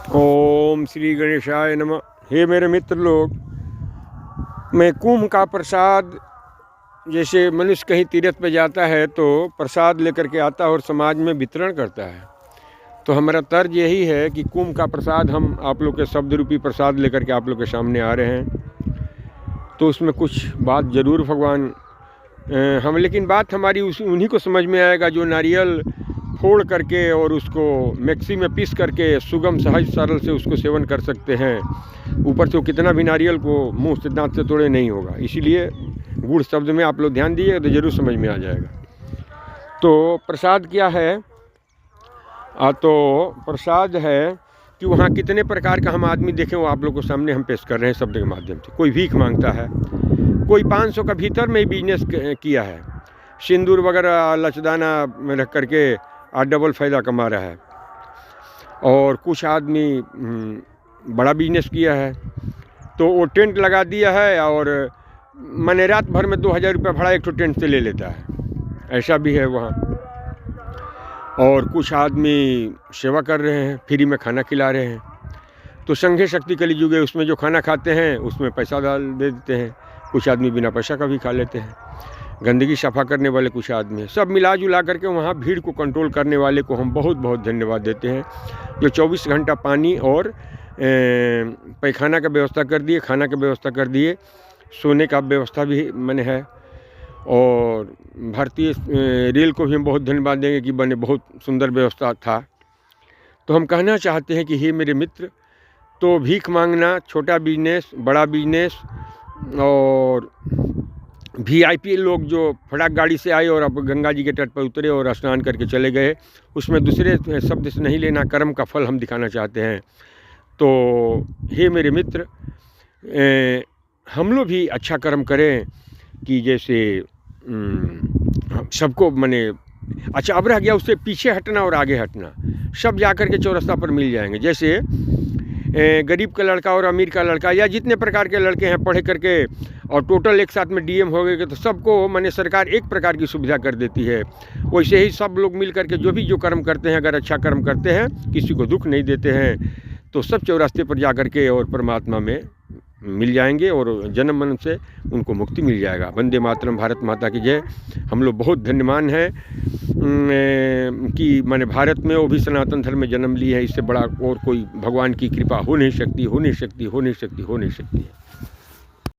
ओम श्री गणेशाय नमः। हे मेरे मित्र लोग, मैं कुंभ का प्रसाद, जैसे मनुष्य कहीं तीर्थ पे जाता है तो प्रसाद लेकर के आता है और समाज में वितरण करता है। तो हमारा तर्ज यही है कि कुंभ का प्रसाद हम आप लोग के शब्द रूपी प्रसाद लेकर के आप लोग के सामने आ रहे हैं। तो उसमें कुछ बात ज़रूर भगवान हम लेकिन बात हमारी उन्हीं को समझ में आएगा जो नारियल फोड़ करके और उसको मिक्सी में पीस करके सुगम सहज सरल से उसको सेवन कर सकते हैं। ऊपर से वो कितना भी नारियल को मुंह से दांत से तोड़े नहीं होगा। इसीलिए गुड़ शब्द में आप लोग ध्यान दीजिएगा तो ज़रूर समझ में आ जाएगा। तो प्रसाद क्या है? तो प्रसाद है कि वहाँ कितने प्रकार का हम आदमी देखें, वो आप लोग को सामने हम पेश कर रहे हैं शब्द के माध्यम से। कोई भीख मांगता है, कोई 500 का भीतर में ही बिजनेस किया है, सिंदूर वगैरह लचदाना में रख करके डबल फ़ायदा कमा रहा है। और कुछ आदमी बड़ा बिजनेस किया है, तो वो टेंट लगा दिया है और मैंने रात भर में 2000 रुपये भाड़ा एक तो टेंट से ले लेता है। ऐसा भी है वहाँ। और कुछ आदमी सेवा कर रहे हैं, फ्री में खाना खिला रहे हैं। तो संघे शक्ति कलयुग है, उसमें जो खाना खाते हैं उसमें पैसा डाल दे देते हैं। कुछ आदमी बिना पैसा का भी खा लेते हैं। गंदगी सफ़ा करने वाले कुछ आदमी हैं। सब मिला जुला करके वहाँ भीड़ को कंट्रोल करने वाले को हम बहुत बहुत धन्यवाद देते हैं, जो 24 घंटा पानी और पैखाना का व्यवस्था कर दिए, खाना का व्यवस्था कर दिए, सोने का व्यवस्था भी मैंने है। और भारतीय रेल को भी हम बहुत धन्यवाद देंगे कि बने बहुत सुंदर व्यवस्था था। तो हम कहना चाहते हैं कि हे मेरे मित्र, तो भीख मांगना, छोटा बिजनेस, बड़ा बिजनेस, और VIP लोग जो फटाक गाड़ी से आए और अब गंगा जी के तट पर उतरे और स्नान करके चले गए, उसमें दूसरे शब्द से नहीं लेना, कर्म का फल हम दिखाना चाहते हैं। तो हे मेरे मित्र, हम लोग भी अच्छा कर्म करें कि जैसे सबको मने अच्छा अब रह गया उससे पीछे हटना और आगे हटना, सब जा कर के चौरस्ता पर मिल जाएंगे। जैसे गरीब का लड़का और अमीर का लड़का या जितने प्रकार के लड़के हैं पढ़े करके और टोटल एक साथ में DM हो गए तो सबको माने सरकार एक प्रकार की सुविधा कर देती है। वैसे ही सब लोग मिल करके जो कर्म करते हैं, अगर अच्छा कर्म करते हैं, किसी को दुख नहीं देते हैं, तो सब चौरास्ते पर जा कर के और परमात्मा में मिल जाएंगे और जन्म मरण से उनको मुक्ति मिल जाएगा। वंदे मातरम, भारत माता की जय। हम लोग बहुत धन्यवान हैं कि मैंने भारत में वो भी सनातन धर्म में जन्म ली है। इससे बड़ा और कोई भगवान की कृपा हो नहीं सकती, हो नहीं सकती, हो नहीं सकती, हो नहीं सकती है।